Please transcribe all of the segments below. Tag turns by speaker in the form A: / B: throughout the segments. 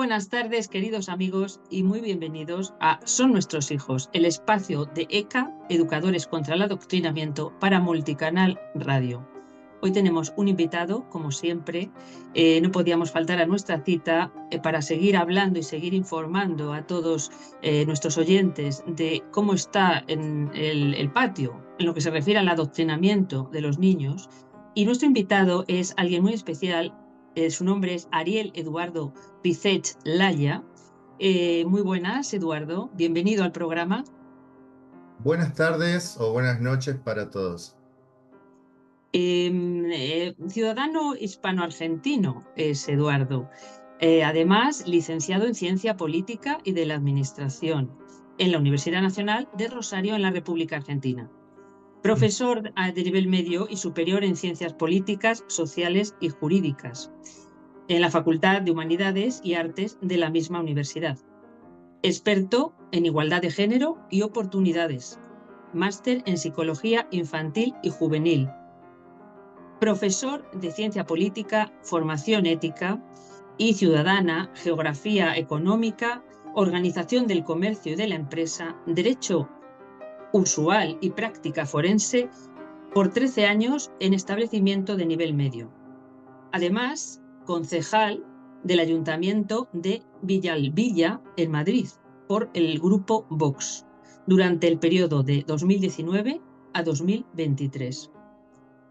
A: buenas tardes, queridos amigos, y muy bienvenidos a Son Nuestros Hijos, el espacio de ECA, Educadores contra el Adoctrinamiento, para Multicanal Radio. Hoy tenemos un invitado, como siempre. No podíamos faltar a nuestra cita para seguir hablando y seguir informando a todos nuestros oyentes de cómo está en el patio en lo que se refiere al adoctrinamiento de los niños. Y nuestro invitado es alguien muy especial. Su nombre es Ariel Eduardo Picet Laya. Muy buenas, Eduardo. Bienvenido al programa.
B: Buenas tardes o buenas noches para todos.
A: Ciudadano hispano-argentino es Eduardo. Además, licenciado en Ciencia Política y de la Administración en la Universidad Nacional de Rosario, en la República Argentina. Profesor de nivel medio y superior en Ciencias Políticas, Sociales y Jurídicas en la Facultad de Humanidades y Artes de la misma universidad. Experto en igualdad de género y oportunidades. Máster en Psicología Infantil y Juvenil. Profesor de Ciencia Política, Formación Ética y Ciudadana, Geografía Económica, Organización del Comercio y de la Empresa, Derecho Usual y Práctica Forense, por 13 años en establecimiento de nivel medio. Además, concejal del Ayuntamiento de Villalbilla, en Madrid, por el Grupo Vox, durante el periodo de 2019 a 2023.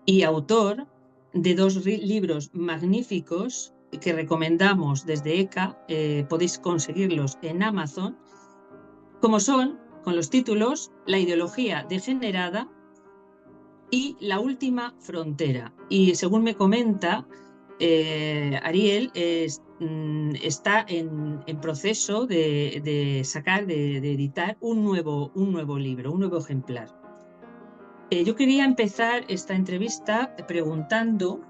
A: Y autor de dos libros magníficos que recomendamos desde ECA, podéis conseguirlos en Amazon, como son, con los títulos, La ideología degenerada y La última frontera. Y según me comenta, Ariel está en proceso de sacar, de editar un nuevo libro, un nuevo ejemplar. Yo quería empezar esta entrevista preguntando,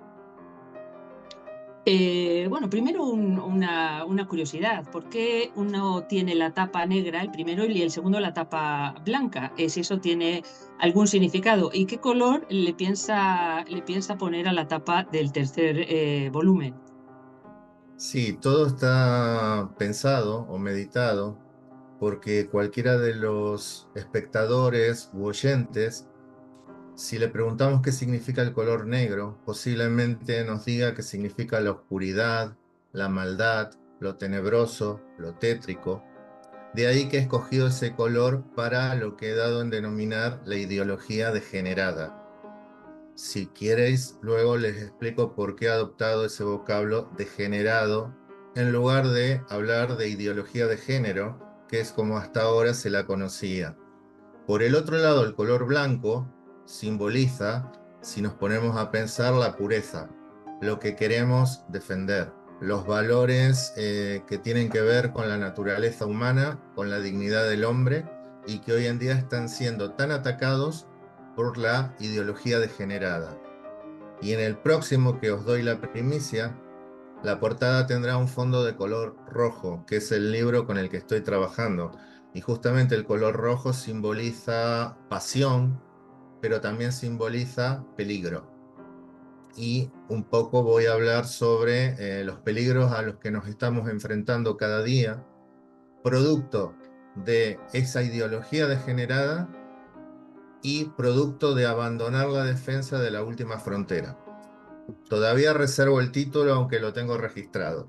A: bueno, primero una curiosidad. ¿Por qué uno tiene la tapa negra, el primero, y el segundo la tapa blanca? Si eso tiene algún significado. ¿Y qué color le piensa poner a la tapa del tercer volumen?
B: Sí, todo está pensado o meditado porque cualquiera de los espectadores u oyentes, si le preguntamos qué significa el color negro, posiblemente nos diga que significa la oscuridad, la maldad, lo tenebroso, lo tétrico. De ahí que he escogido ese color para lo que he dado en denominar la ideología degenerada. Si queréis, luego les explico por qué he adoptado ese vocablo degenerado en lugar de hablar de ideología de género, que es como hasta ahora se la conocía. Por el otro lado, el color blanco simboliza, si nos ponemos a pensar, la pureza, lo que queremos defender, los valores que tienen que ver con la naturaleza humana, con la dignidad del hombre, y que hoy en día están siendo tan atacados por la ideología degenerada. Y en el próximo, que os doy la primicia, la portada tendrá un fondo de color rojo, que es el libro con el que estoy trabajando. Y justamente el color rojo simboliza pasión, pero también simboliza peligro. Y un poco voy a hablar sobre los peligros a los que nos estamos enfrentando cada día, producto de esa ideología degenerada y producto de abandonar la defensa de la última frontera. Todavía reservo el título, aunque lo tengo registrado.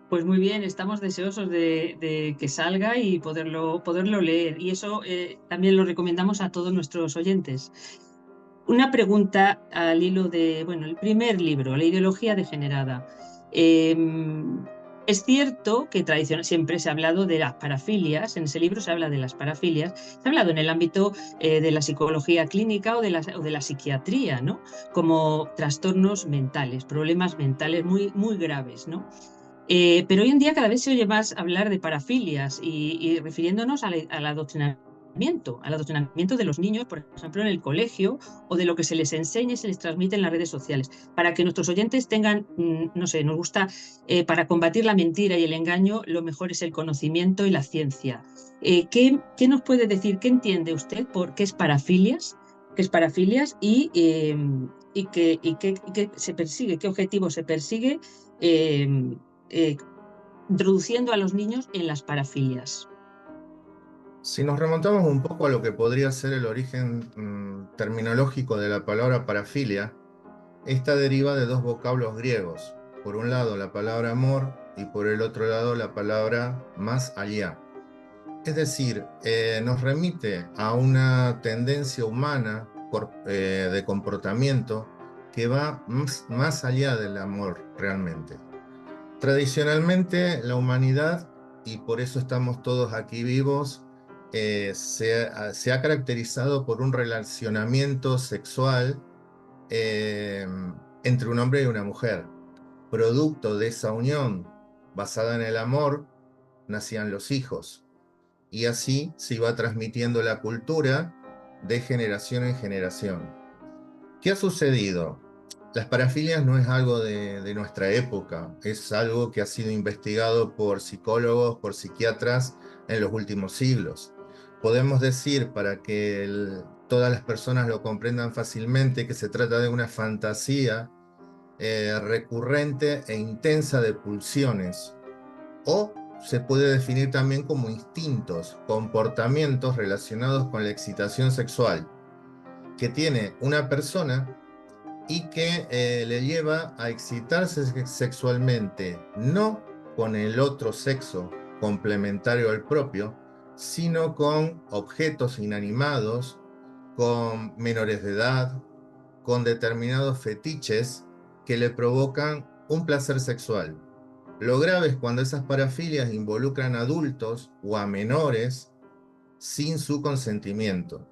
A: Pues muy bien, estamos deseosos de que salga y poderlo leer. Y eso también lo recomendamos a todos nuestros oyentes. Una pregunta al hilo de, bueno, el primer libro, La ideología degenerada. Eh, es cierto que tradicionalmente siempre se ha hablado de las parafilias, en ese libro se habla de las parafilias, se ha hablado en el ámbito de la psicología clínica o de la psiquiatría, ¿no? Como trastornos mentales, problemas mentales muy graves, ¿no? Pero hoy en día cada vez se oye más hablar de parafilias y refiriéndonos al adoctrinamiento de los niños, por ejemplo, en el colegio, o de lo que se les enseña y se les transmite en las redes sociales. Para que nuestros oyentes tengan, no sé, nos gusta, para combatir la mentira y el engaño, lo mejor es el conocimiento y la ciencia. ¿Qué nos puede decir, qué entiende usted por qué es parafilias? ¿Qué es parafilias y qué se persigue, qué objetivo se persigue? introduciendo a los niños en las parafilias.
B: Si nos remontamos un poco a lo que podría ser el origen terminológico de la palabra parafilia, esta deriva de dos vocablos griegos. Por un lado la palabra amor y por el otro lado la palabra más allá. Es decir, nos remite a una tendencia humana de comportamiento que va más allá del amor realmente. Tradicionalmente la humanidad, y por eso estamos todos aquí vivos, se ha caracterizado por un relacionamiento sexual entre un hombre y una mujer. Producto de esa unión basada en el amor, nacían los hijos. Y así se iba transmitiendo la cultura de generación en generación. ¿Qué ha sucedido? Las parafilias no es algo de nuestra época, es algo que ha sido investigado por psicólogos, por psiquiatras en los últimos siglos. Podemos decir, para que todas las personas lo comprendan fácilmente, que se trata de una fantasía recurrente e intensa de pulsiones, o se puede definir también como instintos, comportamientos relacionados con la excitación sexual que tiene una persona y que le lleva a excitarse sexualmente, no con el otro sexo complementario al propio, sino con objetos inanimados, con menores de edad, con determinados fetiches que le provocan un placer sexual. Lo grave es cuando esas parafilias involucran a adultos o a menores sin su consentimiento.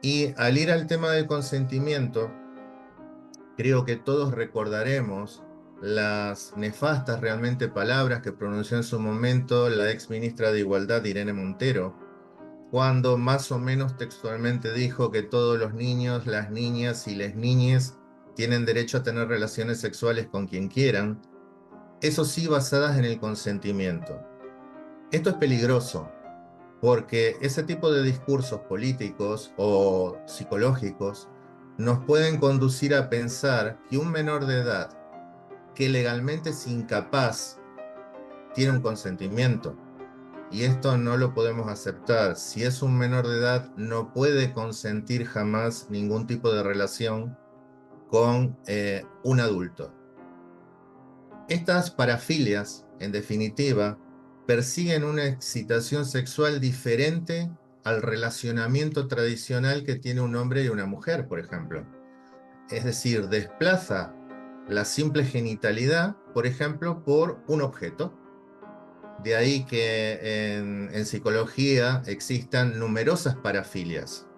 B: Y al ir al tema del consentimiento, creo que todos recordaremos las nefastas realmente palabras que pronunció en su momento la ex ministra de Igualdad, Irene Montero, cuando más o menos textualmente dijo que todos los niños, las niñas y las niñes tienen derecho a tener relaciones sexuales con quien quieran, eso sí basadas en el consentimiento. Esto es peligroso, porque ese tipo de discursos políticos o psicológicos nos pueden conducir a pensar que un menor de edad que legalmente es incapaz tiene un consentimiento. Y esto no lo podemos aceptar. Si es un menor de edad, no puede consentir jamás ningún tipo de relación con un adulto. Estas parafilias, en definitiva, persiguen una excitación sexual diferente al relacionamiento tradicional que tiene un hombre y una mujer, por ejemplo. Es decir, desplaza la simple genitalidad, por ejemplo, por un objeto. De ahí que en psicología existan numerosas parafilias.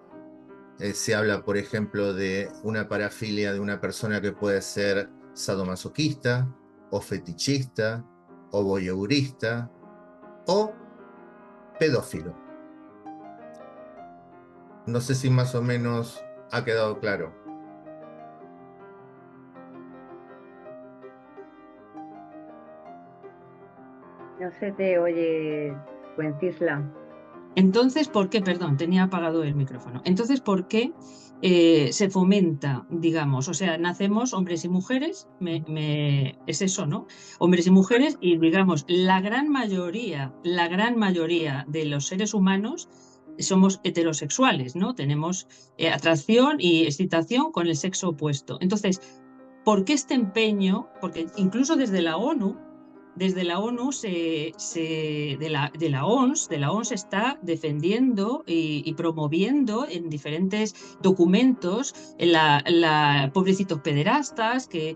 B: Se habla, por ejemplo, de una parafilia de una persona que puede ser sadomasoquista, o fetichista, o voyeurista, o pedófilo. No sé si más o menos ha quedado claro.
C: No se te oye, Wencisla.
A: Entonces, ¿por qué? Perdón, tenía apagado el micrófono. Entonces, ¿por qué se fomenta, digamos, o sea, nacemos hombres y mujeres, es eso, ¿no? Hombres y mujeres y, digamos, la gran mayoría de los seres humanos somos heterosexuales, ¿no? Tenemos atracción y excitación con el sexo opuesto. Entonces, ¿por qué este empeño? Porque incluso desde la ONU, de la OMS se está defendiendo y promoviendo en diferentes documentos pobrecitos pederastas, que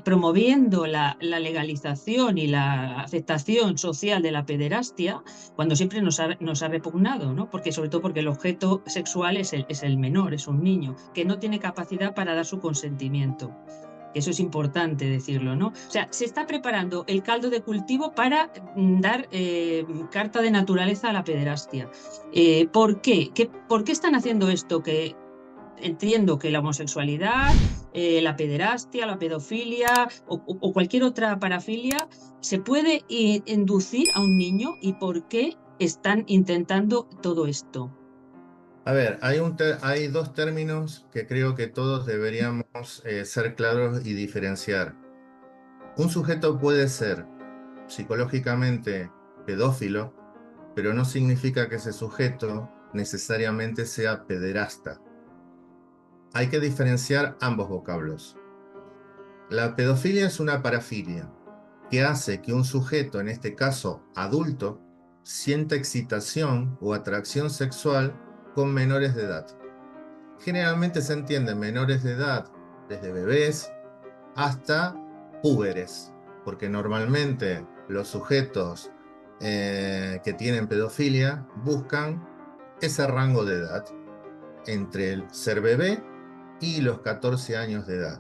A: promoviendo la legalización y la aceptación social de la pederastia, cuando siempre nos ha repugnado, ¿no? Porque, sobre todo porque el objeto sexual es el menor, es un niño, que no tiene capacidad para dar su consentimiento. Eso es importante decirlo, ¿no? O sea, se está preparando el caldo de cultivo para dar carta de naturaleza a la pederastia. ¿Por qué? ¿Por qué están haciendo esto? Que entiendo que la homosexualidad, la pederastia, la pedofilia o cualquier otra parafilia se puede inducir a un niño, y por qué están intentando todo esto.
B: A ver, hay dos términos que creo que todos deberíamos ser claros y diferenciar. Un sujeto puede ser psicológicamente pedófilo, pero no significa que ese sujeto necesariamente sea pederasta. Hay que diferenciar ambos vocablos. La pedofilia es una parafilia que hace que un sujeto, en este caso adulto, sienta excitación o atracción sexual con menores de edad. Generalmente se entiende menores de edad desde bebés hasta púberes, porque normalmente los sujetos que tienen pedofilia buscan ese rango de edad entre el ser bebé y los 14 años de edad.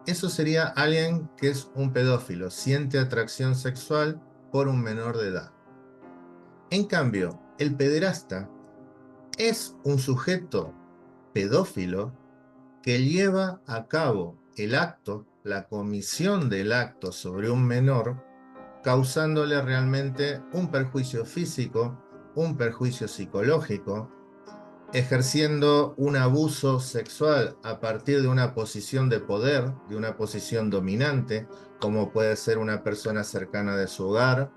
B: Eso sería alguien que es un pedófilo, siente atracción sexual por un menor de edad. En cambio, el pederasta es un sujeto pedófilo que lleva a cabo el acto, la comisión del acto sobre un menor, causándole realmente un perjuicio físico, un perjuicio psicológico, ejerciendo un abuso sexual a partir de una posición de poder, de una posición dominante, como puede ser una persona cercana de su hogar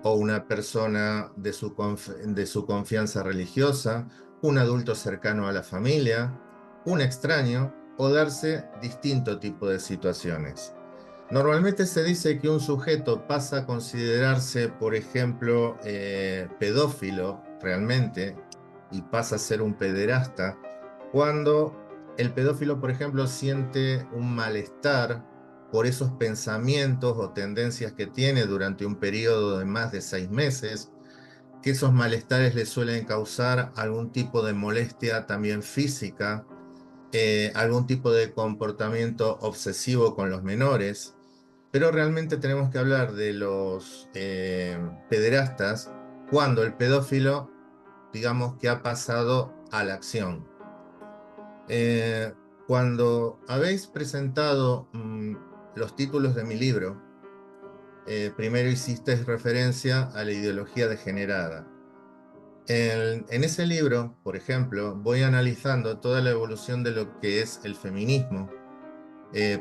B: o una persona de su confianza religiosa, un adulto cercano a la familia, un extraño, o darse distinto tipo de situaciones. Normalmente se dice que un sujeto pasa a considerarse, por ejemplo, pedófilo realmente y pasa a ser un pederasta cuando el pedófilo, por ejemplo, siente un malestar por esos pensamientos o tendencias que tiene durante un periodo de más de 6 meses, que esos malestares le suelen causar algún tipo de molestia también física, algún tipo de comportamiento obsesivo con los menores, pero realmente tenemos que hablar de los pederastas cuando el pedófilo, digamos que ha pasado a la acción. Eh, Cuando habéis presentado los títulos de mi libro, primero hiciste referencia a la ideología degenerada. En ese libro, por ejemplo, voy analizando toda la evolución de lo que es el feminismo,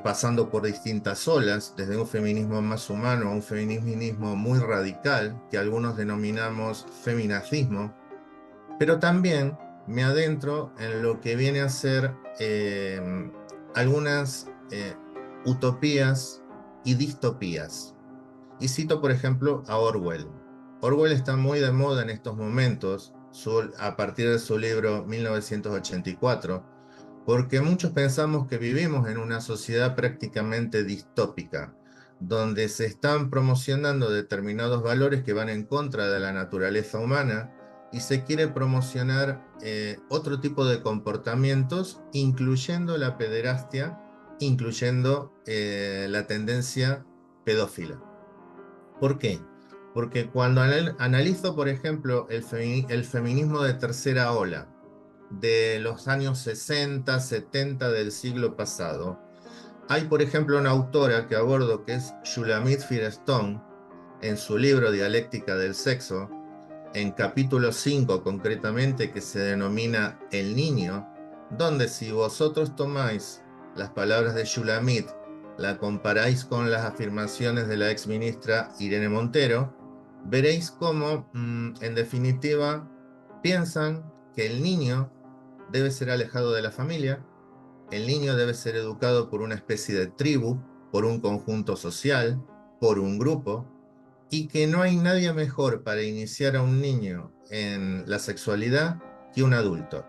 B: pasando por distintas olas, desde un feminismo más humano a un feminismo muy radical, que algunos denominamos feminazismo, pero también me adentro en lo que viene a ser algunas utopías y distopías. Y cito, por ejemplo, a Orwell. Orwell está muy de moda en estos momentos, a partir de su libro 1984, porque muchos pensamos que vivimos en una sociedad prácticamente distópica, donde se están promocionando determinados valores que van en contra de la naturaleza humana y se quiere promocionar otro tipo de comportamientos, incluyendo la pederastia, incluyendo la tendencia pedófila. ¿Por qué? Porque cuando analizo, por ejemplo, el feminismo de tercera ola, de los años 60, 70 del siglo pasado, hay, por ejemplo, una autora que abordo que es Shulamit Firestone, en su libro Dialéctica del Sexo, en capítulo 5 concretamente, que se denomina El Niño, donde si vosotros tomáis las palabras de Shulamit, la comparáis con las afirmaciones de la exministra Irene Montero, veréis cómo, en definitiva, piensan que el niño debe ser alejado de la familia, el niño debe ser educado por una especie de tribu, por un conjunto social, por un grupo, y que no hay nadie mejor para iniciar a un niño en la sexualidad que un adulto.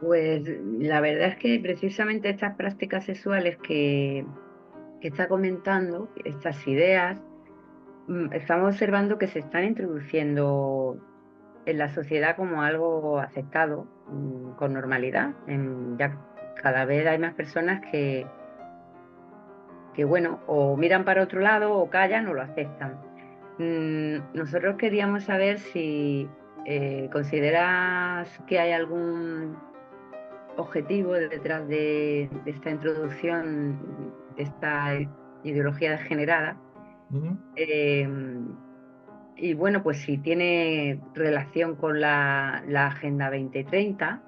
C: Pues la verdad es que precisamente estas prácticas sexuales que está comentando, estas ideas, estamos observando que se están introduciendo en la sociedad como algo aceptado, con normalidad. Ya cada vez hay más personas que, bueno, o miran para otro lado o callan o lo aceptan. Nosotros queríamos saber si consideras que hay algún objetivo detrás de esta introducción, de esta ideología degenerada. Eh, y bueno, pues si tiene relación con la Agenda 2030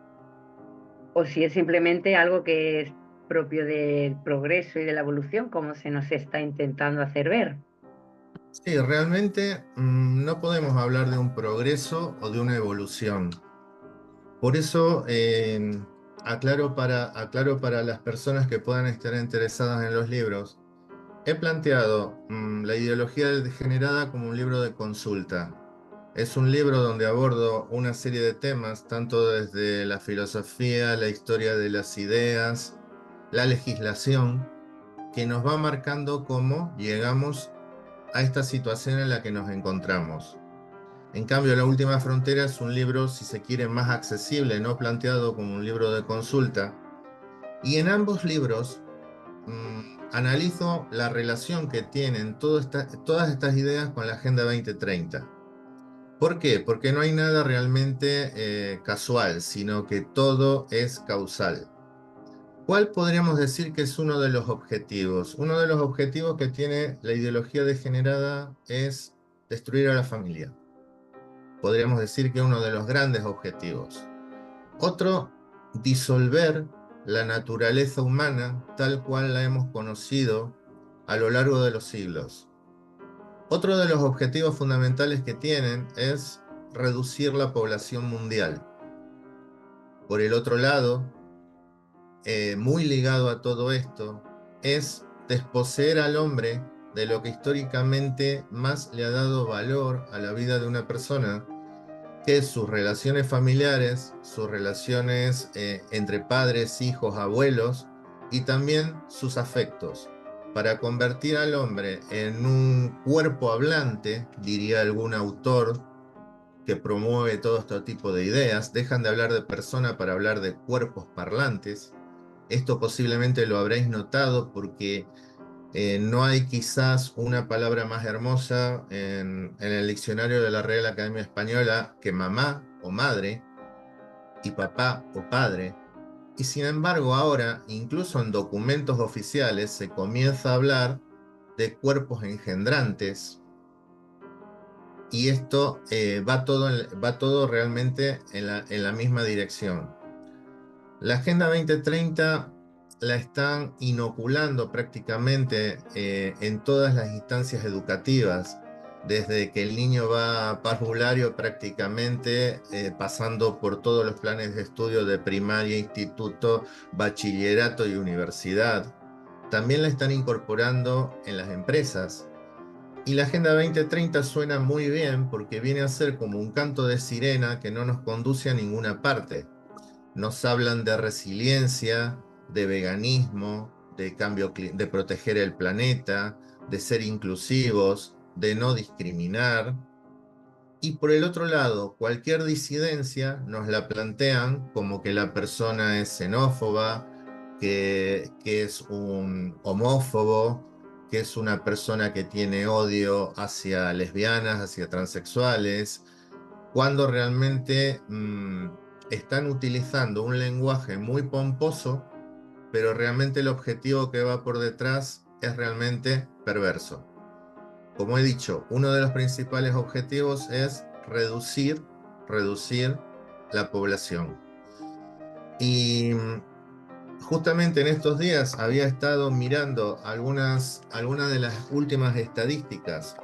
C: o si es simplemente algo que es propio del progreso y de la evolución, como se nos está intentando hacer ver.
B: Sí, realmente no podemos hablar de un progreso o de una evolución. Por eso aclaro para las personas que puedan estar interesadas en los libros, he planteado La ideología degenerada como un libro de consulta. Es un libro donde abordo una serie de temas, tanto desde la filosofía, la historia de las ideas, la legislación, que nos va marcando cómo llegamos a esta situación en la que nos encontramos. En cambio, La última frontera es un libro, si se quiere, más accesible, no planteado como un libro de consulta. Y en ambos libros analizo la relación que tienen todas estas ideas con la Agenda 2030. ¿Por qué? Porque no hay nada realmente casual, sino que todo es causal. ¿Cuál podríamos decir que es uno de los objetivos? Uno de los objetivos que tiene la ideología degenerada es destruir a la familia. Podríamos decir que uno de los grandes objetivos. Otro, disolver la naturaleza humana tal cual la hemos conocido a lo largo de los siglos. Otro de los objetivos fundamentales que tienen es reducir la población mundial. Por el otro lado, muy ligado a todo esto, es desposeer al hombre de lo que históricamente más le ha dado valor a la vida de una persona, que es sus relaciones familiares, sus relaciones entre padres, hijos, abuelos, y también sus afectos, para convertir al hombre en un cuerpo hablante, diría algún autor que promueve todo este tipo de ideas. Dejan de hablar de persona para hablar de cuerpos parlantes. Esto posiblemente lo habréis notado porque no hay quizás una palabra más hermosa en el diccionario de la Real Academia Española que mamá o madre y papá o padre. Y sin embargo ahora, incluso en documentos oficiales, se comienza a hablar de cuerpos engendrantes, y esto va todo realmente en la misma dirección. La Agenda 2030 la están inoculando prácticamente en todas las instancias educativas, desde que el niño va a parvulario prácticamente, pasando por todos los planes de estudio de primaria, instituto, bachillerato y universidad. También la están incorporando en las empresas. Y la Agenda 2030 suena muy bien porque viene a ser como un canto de sirena que no nos conduce a ninguna parte. Nos hablan de resiliencia, de veganismo, de proteger el planeta, de ser inclusivos, de no discriminar. Y por el otro lado, cualquier disidencia nos la plantean como que la persona es xenófoba, que es un homófobo, que es una persona que tiene odio hacia lesbianas, hacia transexuales, cuando realmente están utilizando un lenguaje muy pomposo, pero realmente el objetivo que va por detrás es realmente perverso. Como he dicho, uno de los principales objetivos es reducir la población. Y justamente en estos días había estado mirando algunas de las últimas estadísticas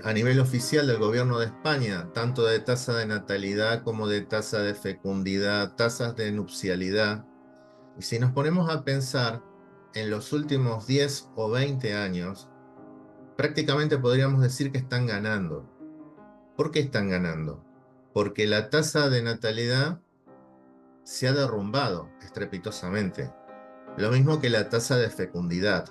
B: a nivel oficial del gobierno de España, tanto de tasa de natalidad como de tasa de fecundidad, tasas de nupcialidad. Y si nos ponemos a pensar en los últimos 10 o 20 años, prácticamente podríamos decir que están ganando. ¿Por qué están ganando? Porque la tasa de natalidad se ha derrumbado estrepitosamente. Lo mismo que la tasa de fecundidad.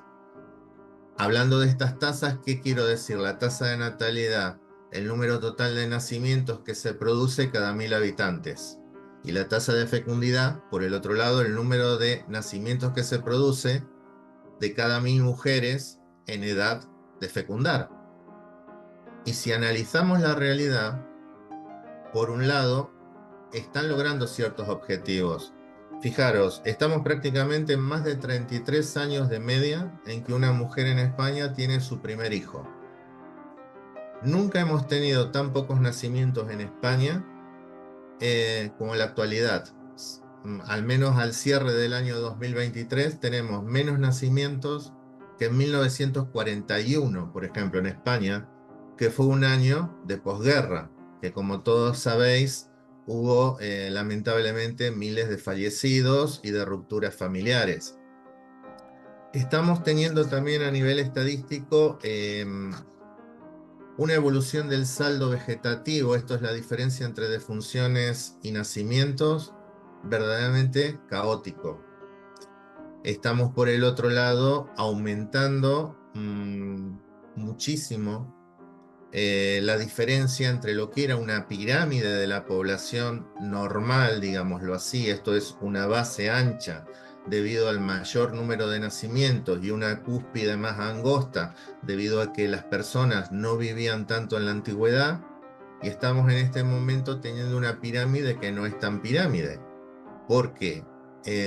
B: Hablando de estas tasas, ¿qué quiero decir? La tasa de natalidad, el número total de nacimientos que se produce cada 1000 habitantes. Y la tasa de fecundidad, por el otro lado, el número de nacimientos que se produce de cada 1000 mujeres en edad de fecundar. Y si analizamos la realidad, por un lado, están logrando ciertos objetivos. Fijaros, estamos prácticamente en más de 33 años de media en que una mujer en España tiene su primer hijo. Nunca hemos tenido tan pocos nacimientos en España como en la actualidad. al menos al cierre del año 2023, tenemos menos nacimientos que en 1941, por ejemplo, en España, que fue un año de posguerra, que como todos sabéis, hubo lamentablemente miles de fallecidos y de rupturas familiares. Estamos teniendo también a nivel estadístico una evolución del saldo vegetativo, esto es la diferencia entre defunciones y nacimientos, verdaderamente caótico. Estamos por el otro lado aumentando muchísimo la diferencia entre lo que era una pirámide de la población normal, digámoslo así, esto es una base ancha debido al mayor número de nacimientos y una cúspide más angosta debido a que las personas no vivían tanto en la antigüedad, y estamos en este momento teniendo una pirámide que no es tan pirámide, porque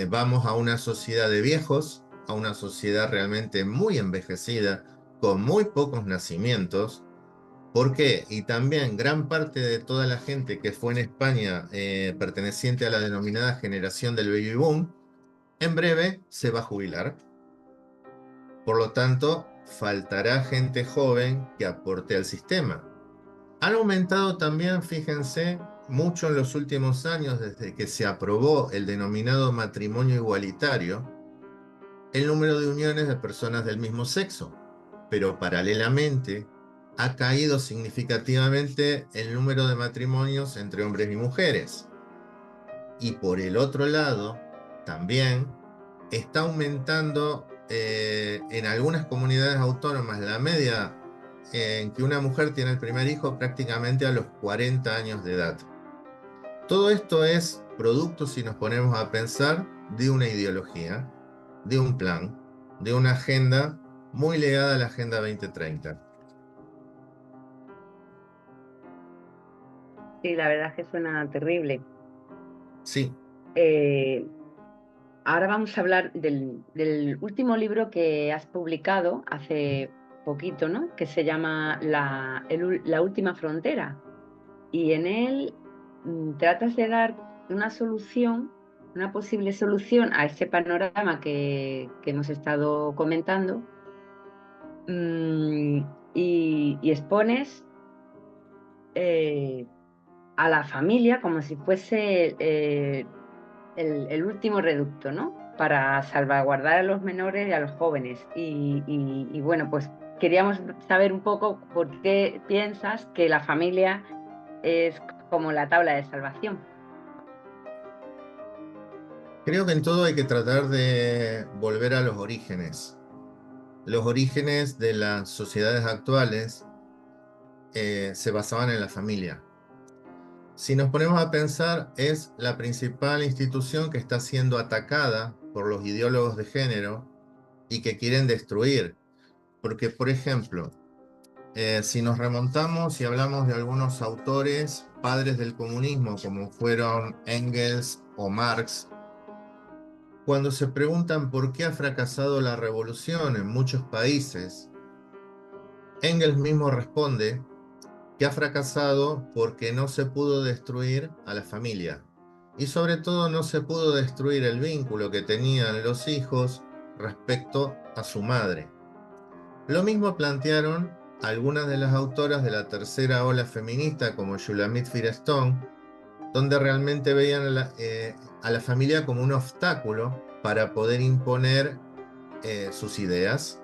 B: vamos a una sociedad de viejos, a una sociedad realmente muy envejecida, con muy pocos nacimientos. ¿Por qué? Y también gran parte de toda la gente que fue en España perteneciente a la denominada generación del baby boom, en breve se va a jubilar. Por lo tanto, faltará gente joven que aporte al sistema. Han aumentado también, fíjense, mucho en los últimos años, desde que se aprobó el denominado matrimonio igualitario, el número de uniones de personas del mismo sexo, pero paralelamente ha caído significativamente el número de matrimonios entre hombres y mujeres. Y por el otro lado, también está aumentando en algunas comunidades autónomas la media en que una mujer tiene el primer hijo prácticamente a los 40 años de edad. Todo esto es producto, si nos ponemos a pensar, de una ideología, de un plan, de una agenda muy ligada a la Agenda 2030.
C: Sí, la verdad es que suena terrible.
B: Sí.
C: Ahora vamos a hablar del último libro que has publicado hace poquito, ¿no? Que se llama La última frontera. Y en él tratas de dar una solución, una posible solución a ese panorama que hemos estado comentando, y expones a la familia como si fuese el último reducto, ¿no? Para salvaguardar a los menores y a los jóvenes. Y bueno, pues queríamos saber un poco por qué piensas que la familia es como la tabla de salvación.
B: Creo que en todo hay que tratar de volver a los orígenes. Los orígenes de las sociedades actuales se basaban en la familia. Si nos ponemos a pensar, es la principal institución que está siendo atacada por los ideólogos de género y que quieren destruir. Porque, por ejemplo, si nos remontamos y hablamos de algunos autores, padres del comunismo, como fueron Engels o Marx, cuando se preguntan por qué ha fracasado la revolución en muchos países, Engels mismo responde que ha fracasado porque no se pudo destruir a la familia. Y sobre todo no se pudo destruir el vínculo que tenían los hijos respecto a su madre. Lo mismo plantearon algunas de las autoras de la tercera ola feminista, como Shulamit Firestone, donde realmente veían a la familia como un obstáculo para poder imponer sus ideas.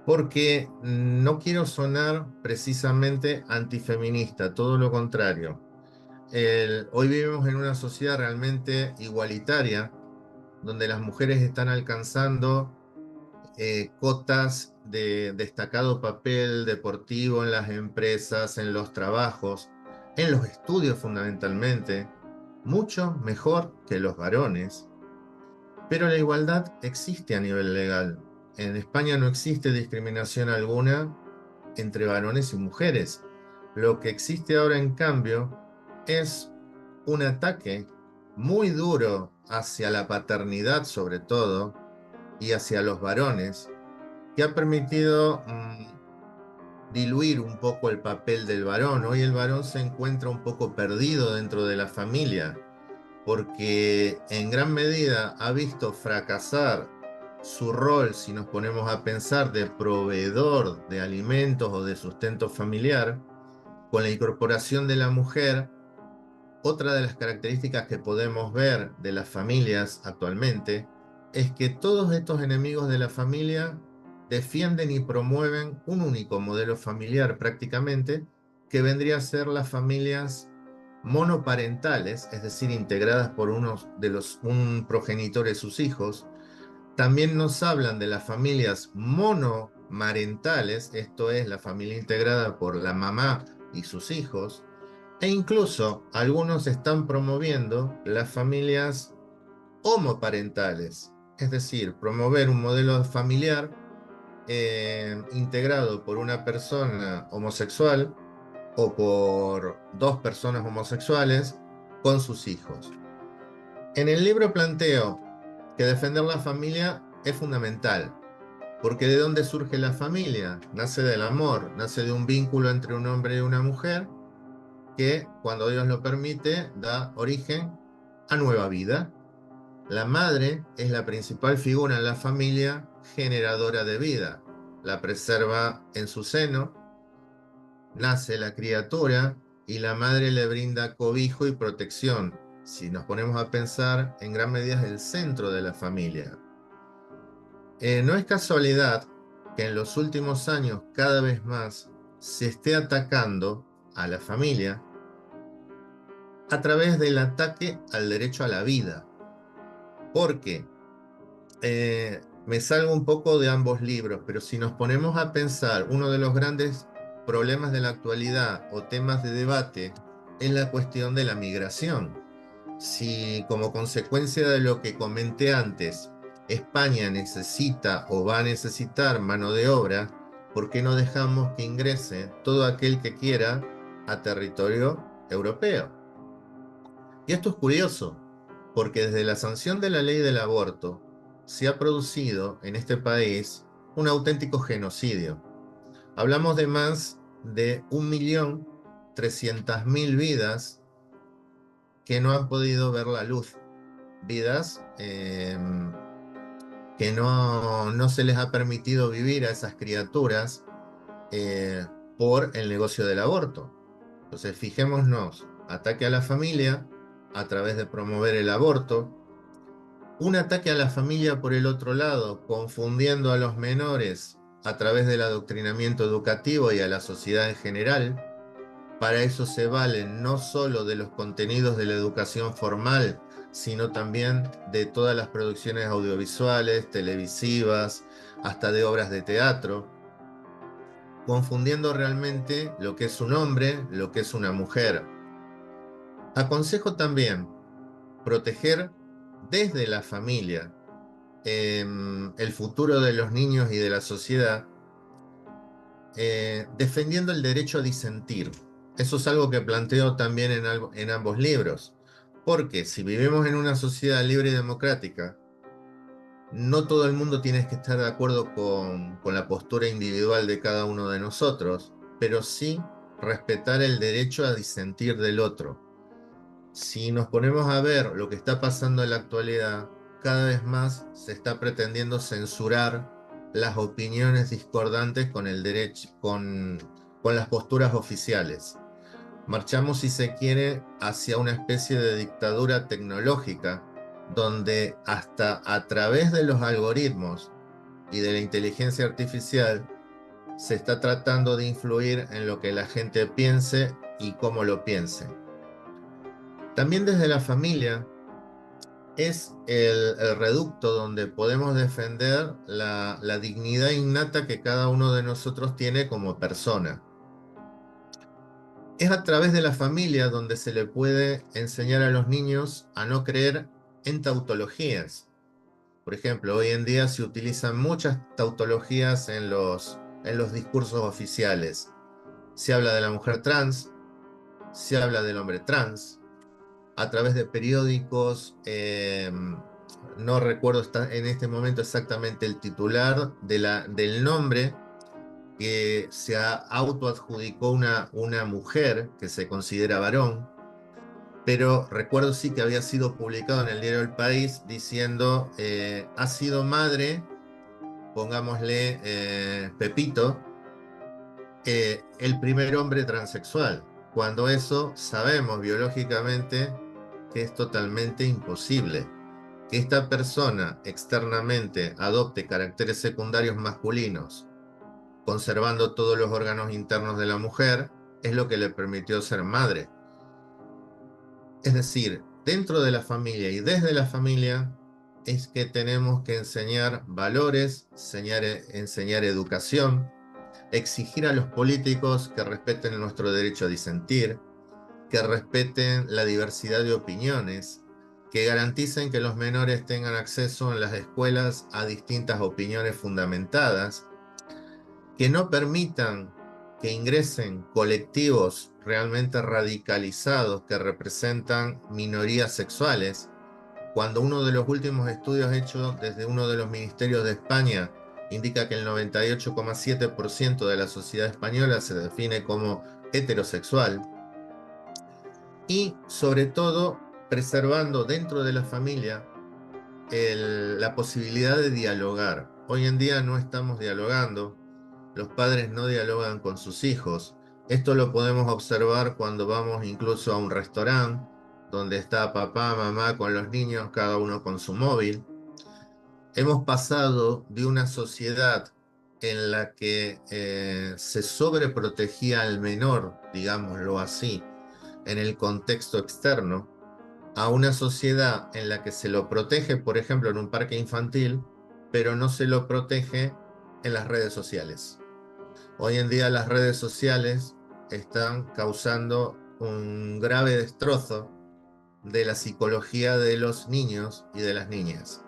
B: Porque no quiero sonar precisamente antifeminista, todo lo contrario. Hoy vivimos en una sociedad realmente igualitaria, donde las mujeres están alcanzando cotas de destacado papel deportivo en las empresas, en los trabajos, en los estudios fundamentalmente, mucho mejor que los varones. Pero la igualdad existe a nivel legal. En España no existe discriminación alguna entre varones y mujeres. Lo que existe ahora, en cambio, es un ataque muy duro hacia la paternidad, sobre todo, y hacia los varones, que ha permitido diluir un poco el papel del varón. Hoy el varón se encuentra un poco perdido dentro de la familia. porque en gran medida ha visto fracasar su rol, si nos ponemos a pensar, de proveedor de alimentos o de sustento familiar, con la incorporación de la mujer. Otra de las características que podemos ver de las familias actualmente es que todos estos enemigos de la familia defienden y promueven un único modelo familiar prácticamente, que vendría a ser las familias monoparentales, es decir, integradas por un progenitor y sus hijos. También nos hablan de las familias monomarentales, esto es, la familia integrada por la mamá y sus hijos. E incluso algunos están promoviendo las familias homoparentales, es decir, promover un modelo familiar integrado por una persona homosexual o por dos personas homosexuales con sus hijos. En el libro planteo que defender la familia es fundamental, porque ¿de dónde surge la familia? Nace del amor, nace de un vínculo entre un hombre y una mujer, que, cuando Dios lo permite, da origen a nueva vida. La madre es la principal figura en la familia generadora de vida. La preserva en su seno, nace la criatura y la madre le brinda cobijo y protección. Si nos ponemos a pensar, en gran medida es el centro de la familia. No es casualidad que en los últimos años cada vez más se esté atacando a la familia a través del ataque al derecho a la vida. Porque me salgo un poco de ambos libros, pero si nos ponemos a pensar, uno de los grandes problemas de la actualidad o temas de debate es la cuestión de la migración. Si, como consecuencia de lo que comenté antes, España necesita o va a necesitar mano de obra, ¿por qué no dejamos que ingrese todo aquel que quiera a territorio europeo? Y esto es curioso, porque desde la sanción de la ley del aborto se ha producido en este país un auténtico genocidio. Hablamos de más de 1.300.000 vidas que no han podido ver la luz, vidas que no se les ha permitido vivir a esas criaturas por el negocio del aborto. Entonces, fijémonos, ataque a la familia a través de promover el aborto, un ataque a la familia por el otro lado, confundiendo a los menores a través del adoctrinamiento educativo y a la sociedad en general. Para eso se valen no solo de los contenidos de la educación formal, sino también de todas las producciones audiovisuales, televisivas, hasta de obras de teatro, confundiendo realmente lo que es un hombre, lo que es una mujer. Aconsejo también proteger desde la familia el futuro de los niños y de la sociedad, defendiendo el derecho a disentir. Eso es algo que planteo también en ambos libros, porque si vivimos en una sociedad libre y democrática, no todo el mundo tiene que estar de acuerdo con la postura individual de cada uno de nosotros, pero sí respetar el derecho a disentir del otro. Si nos ponemos a ver lo que está pasando en la actualidad, cada vez más se está pretendiendo censurar las opiniones discordantes con el derecho, con las posturas oficiales. Marchamos, si se quiere, hacia una especie de dictadura tecnológica, donde hasta a través de los algoritmos y de la inteligencia artificial se está tratando de influir en lo que la gente piense y cómo lo piense. También desde la familia es el reducto donde podemos defender la dignidad innata que cada uno de nosotros tiene como persona. Es a través de la familia donde se le puede enseñar a los niños a no creer en tautologías. Por ejemplo, hoy en día se utilizan muchas tautologías en los discursos oficiales. Se habla de la mujer trans, se habla del hombre trans, a través de periódicos, no recuerdo en este momento exactamente el titular del nombre, que se autoadjudicó una mujer que se considera varón. pero recuerdo sí que había sido publicado en el diario El País diciendo, ha sido madre, pongámosle Pepito, el primer hombre transexual, cuando eso sabemos biológicamente que es totalmente imposible. Que esta persona externamente adopte caracteres secundarios masculinos, conservando todos los órganos internos de la mujer, es lo que le permitió ser madre. Es decir, dentro de la familia y desde la familia es que tenemos que enseñar valores, enseñar educación, exigir a los políticos que respeten nuestro derecho a disentir, que respeten la diversidad de opiniones, que garanticen que los menores tengan acceso en las escuelas a distintas opiniones fundamentadas, que no permitan que ingresen colectivos realmente radicalizados que representan minorías sexuales, cuando uno de los últimos estudios hechos desde uno de los ministerios de España indica que el 98,7% de la sociedad española se define como heterosexual, y sobre todo preservando dentro de la familia la posibilidad de dialogar. Hoy en día no estamos dialogando, los padres no dialogan con sus hijos. Esto lo podemos observar cuando vamos incluso a un restaurante donde está papá, mamá con los niños, cada uno con su móvil. Hemos pasado de una sociedad en la que se sobreprotegía al menor, digámoslo así, en el contexto externo, a una sociedad en la que se lo protege, por ejemplo, en un parque infantil, pero no se lo protege en las redes sociales. Hoy en día las redes sociales están causando un grave destrozo de la psicología de los niños y de las niñas.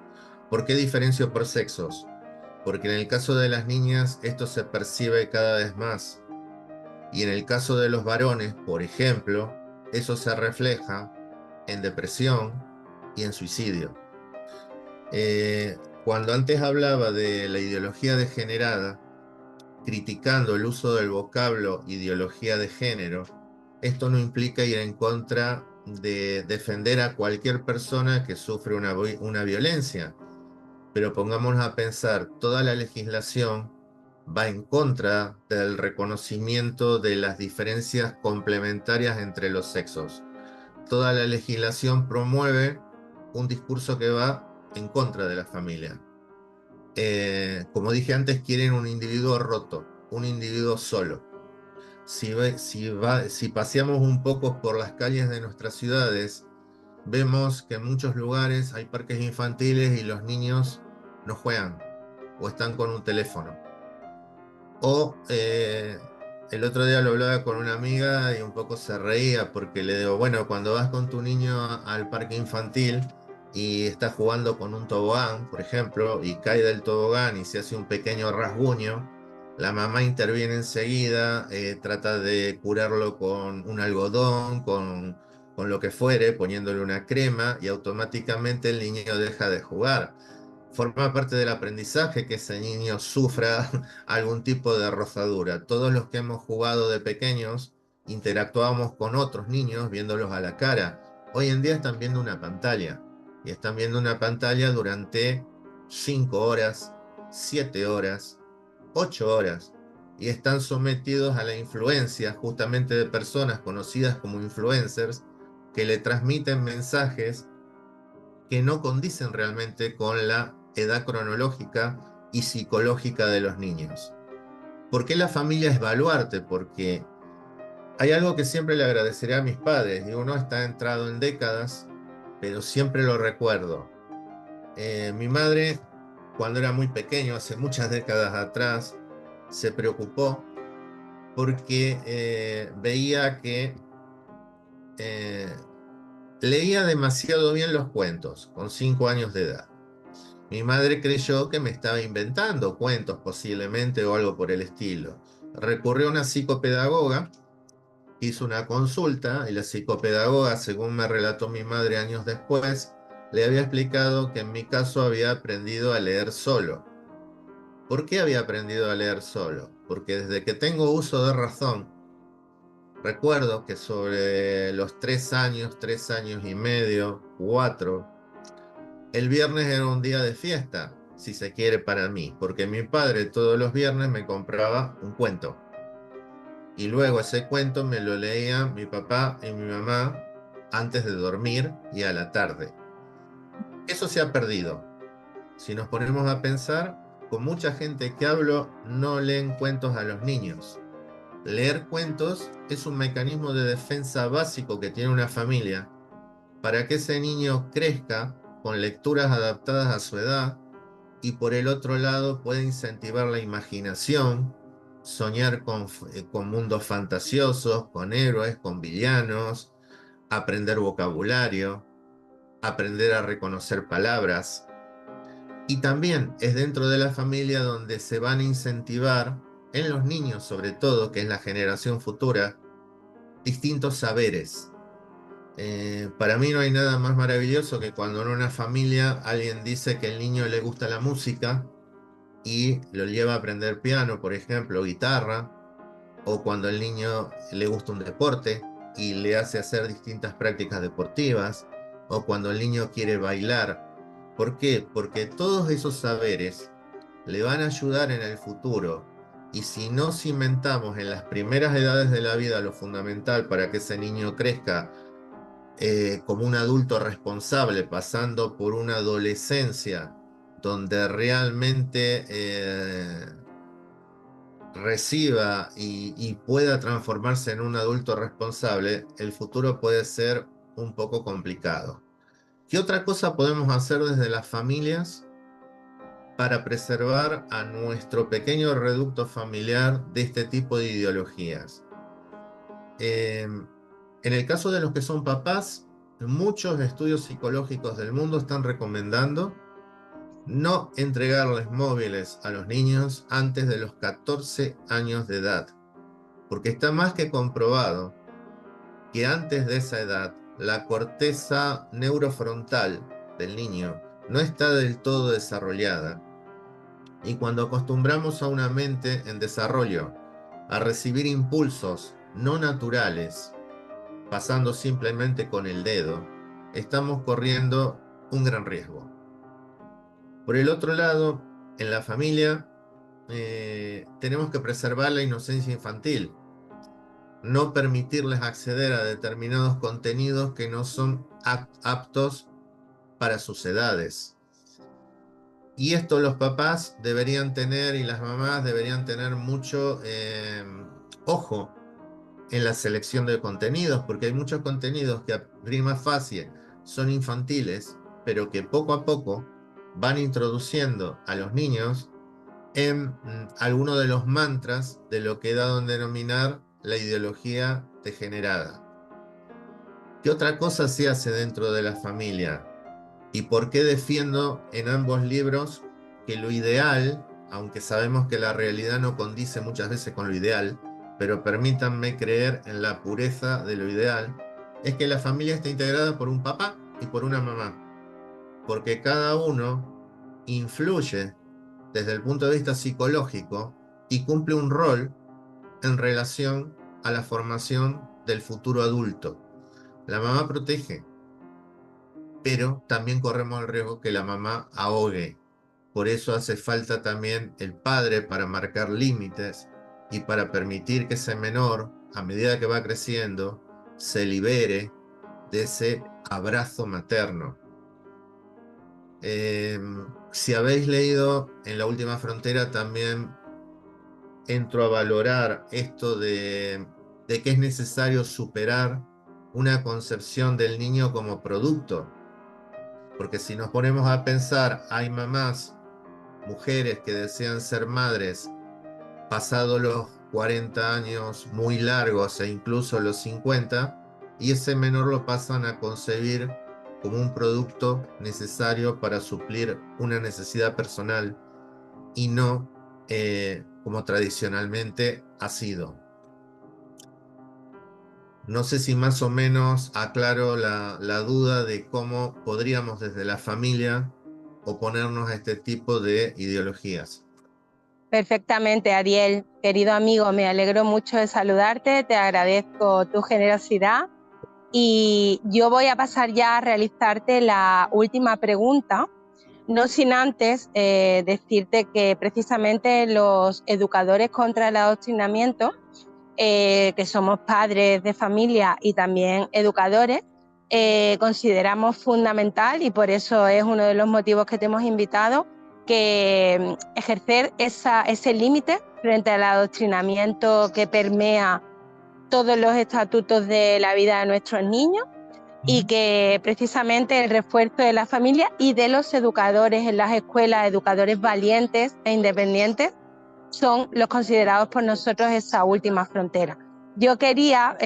B: ¿Por qué diferencio por sexos? Porque en el caso de las niñas esto se percibe cada vez más. Y en el caso de los varones, por ejemplo, eso se refleja en depresión y en suicidio. Cuando antes hablaba de la ideología degenerada, criticando el uso del vocablo ideología de género, esto no implica ir en contra de defender a cualquier persona que sufre una violencia, pero pongámonos a pensar, toda la legislación va en contra del reconocimiento de las diferencias complementarias entre los sexos. Toda la legislación promueve un discurso que va en contra de la familia. Como dije antes, quieren un individuo roto, un individuo solo. Si paseamos un poco por las calles de nuestras ciudades, vemos que en muchos lugares hay parques infantiles y los niños no juegan o están con un teléfono. O el otro día lo hablaba con una amiga y un poco se reía porque le digo, bueno, cuando vas con tu niño al parque infantil y está jugando con un tobogán, por ejemplo, y cae del tobogán y se hace un pequeño rasguño, la mamá interviene enseguida, trata de curarlo con un algodón, con lo que fuere, poniéndole una crema, y automáticamente el niño deja de jugar. Forma parte del aprendizaje que ese niño sufra algún tipo de rozadura. Todos los que hemos jugado de pequeños interactuábamos con otros niños viéndolos a la cara. Hoy en día están viendo una pantalla. Y están viendo una pantalla durante 5 horas, 7 horas, 8 horas. Y están sometidos a la influencia justamente de personas conocidas como influencers que le transmiten mensajes que no condicen realmente con la edad cronológica y psicológica de los niños. ¿Por qué la familia es baluarte? Porque hay algo que siempre le agradeceré a mis padres, y uno está entrado en décadas, pero siempre lo recuerdo. Mi madre, cuando era muy pequeño, hace muchas décadas atrás, se preocupó porque veía que leía demasiado bien los cuentos, con 5 años de edad. Mi madre creyó que me estaba inventando cuentos posiblemente o algo por el estilo. Recurrió a una psicopedagoga, hizo una consulta y la psicopedagoga, según me relató mi madre años después, le había explicado que en mi caso había aprendido a leer solo. ¿Por qué había aprendido a leer solo? Porque desde que tengo uso de razón, Recuerdo que sobre los 3 años, 3 años y medio, 4, el viernes era un día de fiesta, si se quiere, para mí, porque mi padre todos los viernes me compraba un cuento. Y luego ese cuento me lo leía mi papá y mi mamá antes de dormir y a la tarde. Eso se ha perdido. Si nos ponemos a pensar, con mucha gente que hablo no leen cuentos a los niños. Leer cuentos es un mecanismo de defensa básico que tiene una familia para que ese niño crezca con lecturas adaptadas a su edad y por el otro lado puede incentivar la imaginación, soñar con mundos fantasiosos, con héroes, con villanos, aprender vocabulario, aprender a reconocer palabras. Y también es dentro de la familia donde se van a incentivar, en los niños sobre todo, que es la generación futura, distintos saberes. Para mí no hay nada más maravilloso que cuando en una familia alguien dice que el niño le gusta la música y lo lleva a aprender piano, por ejemplo, guitarra, o cuando el niño le gusta un deporte y le hace hacer distintas prácticas deportivas, o cuando el niño quiere bailar. ¿Por qué? Porque todos esos saberes le van a ayudar en el futuro. Y si no cimentamos en las primeras edades de la vida lo fundamental para que ese niño crezca como un adulto responsable, pasando por una adolescencia donde realmente reciba y pueda transformarse en un adulto responsable, el futuro puede ser un poco complicado. ¿Qué otra cosa podemos hacer desde las familias para preservar a nuestro pequeño reducto familiar de este tipo de ideologías? En el caso de los que son papás, muchos estudios psicológicos del mundo están recomendando no entregarles móviles a los niños antes de los 14 años de edad, porque está más que comprobado que antes de esa edad la corteza neurofrontal del niño no está del todo desarrollada. Y cuando acostumbramos a una mente en desarrollo a recibir impulsos no naturales, pasando simplemente con el dedo, estamos corriendo un gran riesgo. Por el otro lado, en la familia tenemos que preservar la inocencia infantil, no permitirles acceder a determinados contenidos que no son aptos para sus edades. Y esto los papás deberían tener y las mamás deberían tener mucho ojo en la selección de contenidos, porque hay muchos contenidos que a prima facie son infantiles, pero que poco a poco van introduciendo a los niños en alguno de los mantras de lo que he dado en denominar la ideología degenerada. ¿Qué otra cosa se hace dentro de la familia? ¿Y por qué defiendo en ambos libros que lo ideal, aunque sabemos que la realidad no condice muchas veces con lo ideal, pero permítanme creer en la pureza de lo ideal, es que la familia está integrada por un papá y por una mamá? Porque cada uno influye desde el punto de vista psicológico y cumple un rol en relación a la formación del futuro adulto. La mamá protege, pero también corremos el riesgo que la mamá ahogue. Por eso hace falta también el padre para marcar límites y para permitir que ese menor, a medida que va creciendo, se libere de ese abrazo materno. Si habéis leído En la última frontera, también entro a valorar esto de que es necesario superar una concepción del niño como producto. Porque si nos ponemos a pensar, hay mamás, mujeres que desean ser madres pasados los 40 años muy largos e incluso los 50, y ese menor lo pasan a concebir como un producto necesario para suplir una necesidad personal y no como tradicionalmente ha sido. No sé si más o menos aclaro la duda de cómo podríamos desde la familia oponernos a este tipo de ideologías.
D: Perfectamente, Ariel. Querido amigo, me alegro mucho de saludarte, te agradezco tu generosidad y yo voy a pasar ya a realizarte la última pregunta, no sin antes decirte que precisamente los educadores contra el adoctrinamiento, que somos padres de familia y también educadores, consideramos fundamental, y por eso es uno de los motivos que te hemos invitado, que ejercer ese límite frente al adoctrinamiento que permea todos los estatutos de la vida de nuestros niños, y que precisamente el refuerzo de la familia y de los educadores en las escuelas, educadores valientes e independientes, son los considerados por nosotros esa última frontera. Yo quería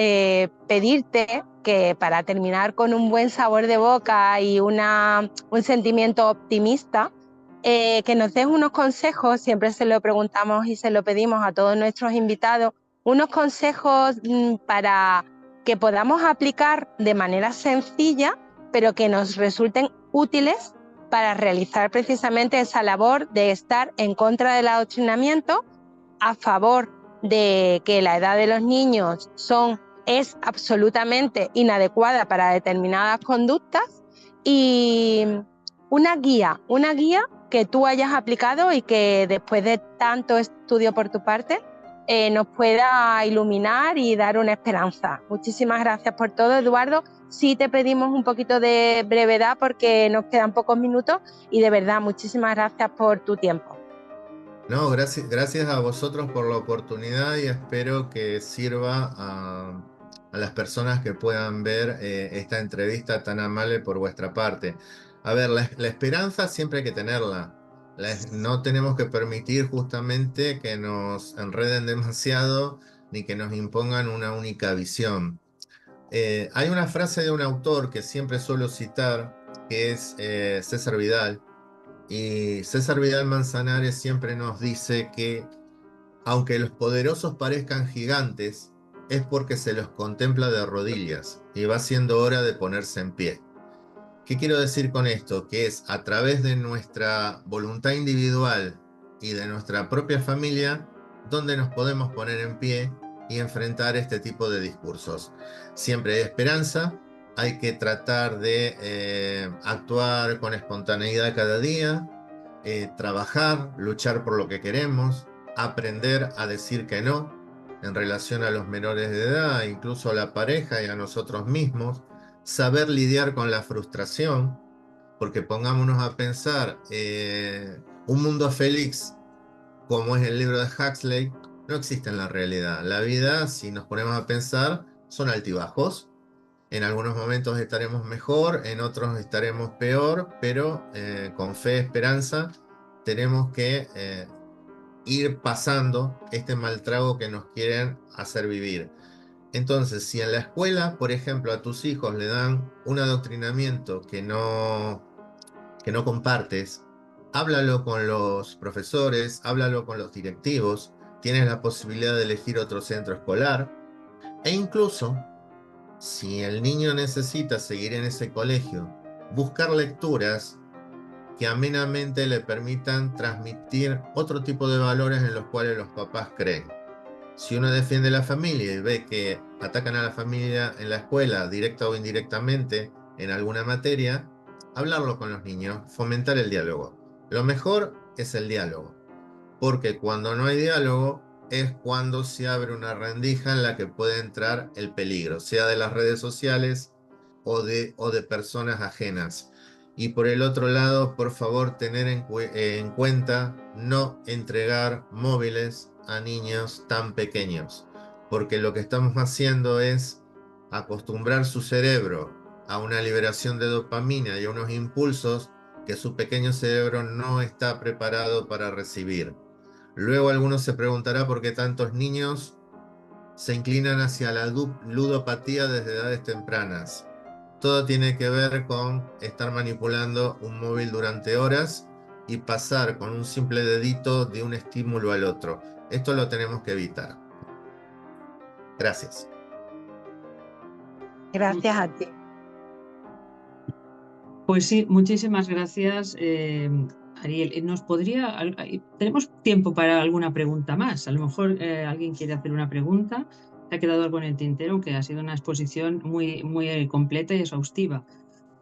D: pedirte que, para terminar con un buen sabor de boca y un sentimiento optimista, que nos des unos consejos. Siempre se lo preguntamos y se lo pedimos a todos nuestros invitados, unos consejos para que podamos aplicar de manera sencilla, pero que nos resulten útiles para realizar precisamente esa labor de estar en contra del adoctrinamiento, a favor de que la edad de los niños es absolutamente inadecuada para determinadas conductas, y una guía que tú hayas aplicado y que después de tanto estudio por tu parte nos pueda iluminar y dar una esperanza. Muchísimas gracias por todo, Eduardo. Sí te pedimos un poquito de brevedad porque nos quedan pocos minutos, y de verdad muchísimas gracias por tu tiempo.
B: No, gracias a vosotros por la oportunidad y espero que sirva a las personas que puedan ver esta entrevista tan amable por vuestra parte. A ver, la esperanza siempre hay que tenerla. No tenemos que permitir justamente que nos enreden demasiado ni que nos impongan una única visión. Hay una frase de un autor que siempre suelo citar, que es César Vidal. Y César Vidal Manzanares siempre nos dice que aunque los poderosos parezcan gigantes, es porque se los contempla de rodillas y va siendo hora de ponerse en pie. ¿Qué quiero decir con esto? Que es a través de nuestra voluntad individual y de nuestra propia familia donde nos podemos poner en pie y enfrentar este tipo de discursos. Siempre hay esperanza, hay que tratar de actuar con espontaneidad cada día, trabajar, luchar por lo que queremos, aprender a decir que no en relación a los menores de edad, incluso a la pareja y a nosotros mismos, saber lidiar con la frustración, porque pongámonos a pensar, un mundo feliz como es el libro de Huxley, no existe en la realidad. La vida, si nos ponemos a pensar, son altibajos. En algunos momentos estaremos mejor, en otros estaremos peor, pero con fe y esperanza tenemos que ir pasando este mal trago que nos quieren hacer vivir. Entonces, si en la escuela, por ejemplo, a tus hijos le dan un adoctrinamiento que no compartes, háblalo con los profesores, háblalo con los directivos, tienes la posibilidad de elegir otro centro escolar, e incluso, si el niño necesita seguir en ese colegio, buscar lecturas que amenamente le permitan transmitir otro tipo de valores en los cuales los papás creen. Si uno defiende la familia y ve que atacan a la familia en la escuela, directa o indirectamente, en alguna materia, hablarlo con los niños, fomentar el diálogo. Lo mejor es el diálogo, porque cuando no hay diálogo es cuando se abre una rendija en la que puede entrar el peligro, sea de las redes sociales o de personas ajenas. Y por el otro lado, por favor, tener en cuenta no entregar móviles a niños tan pequeños, porque lo que estamos haciendo es acostumbrar su cerebro a una liberación de dopamina y a unos impulsos que su pequeño cerebro no está preparado para recibir. Luego algunos se preguntará por qué tantos niños se inclinan hacia la ludopatía desde edades tempranas. Todo tiene que ver con estar manipulando un móvil durante horas y pasar con un simple dedito de un estímulo al otro. Esto lo tenemos que evitar. Gracias.
D: Gracias a ti.
A: Pues sí, muchísimas gracias, Ariel, tenemos tiempo para alguna pregunta más. A lo mejor alguien quiere hacer una pregunta. ¿Te ha quedado algo en el tintero? Que ha sido una exposición muy, muy completa y exhaustiva.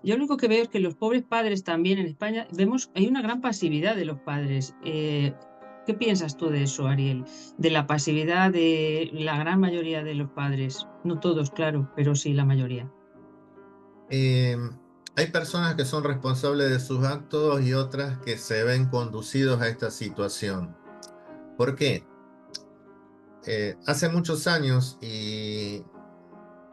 A: Yo lo único que veo es que los pobres padres también en España, hay una gran pasividad de los padres. ¿Qué piensas tú de eso, Ariel? De la pasividad de la gran mayoría de los padres. No todos, claro, pero sí la mayoría.
B: Hay personas que son responsables de sus actos y otras que se ven conducidos a esta situación. ¿Por qué? Hace muchos años y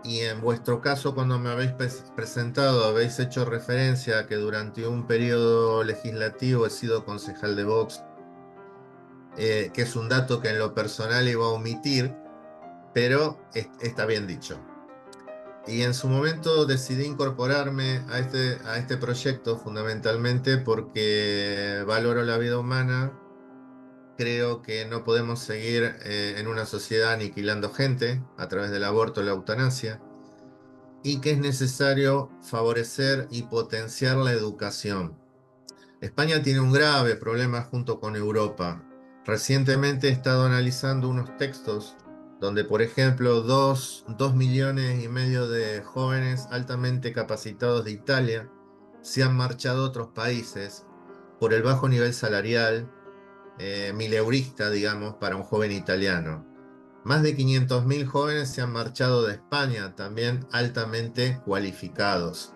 B: en vuestro caso, cuando me habéis presentado, habéis hecho referencia a que durante un periodo legislativo he sido concejal de Vox, que es un dato que en lo personal iba a omitir, pero está bien dicho. Y en su momento decidí incorporarme a este proyecto fundamentalmente porque valoro la vida humana. Creo que no podemos seguir en una sociedad aniquilando gente a través del aborto y la eutanasia, y que es necesario favorecer y potenciar la educación. España tiene un grave problema junto con Europa. Recientemente he estado analizando unos textos donde, por ejemplo, 2,5 millones de jóvenes altamente capacitados de Italia se han marchado a otros países por el bajo nivel salarial, mileurista, digamos, para un joven italiano. Más de 500.000 jóvenes se han marchado de España, también altamente cualificados.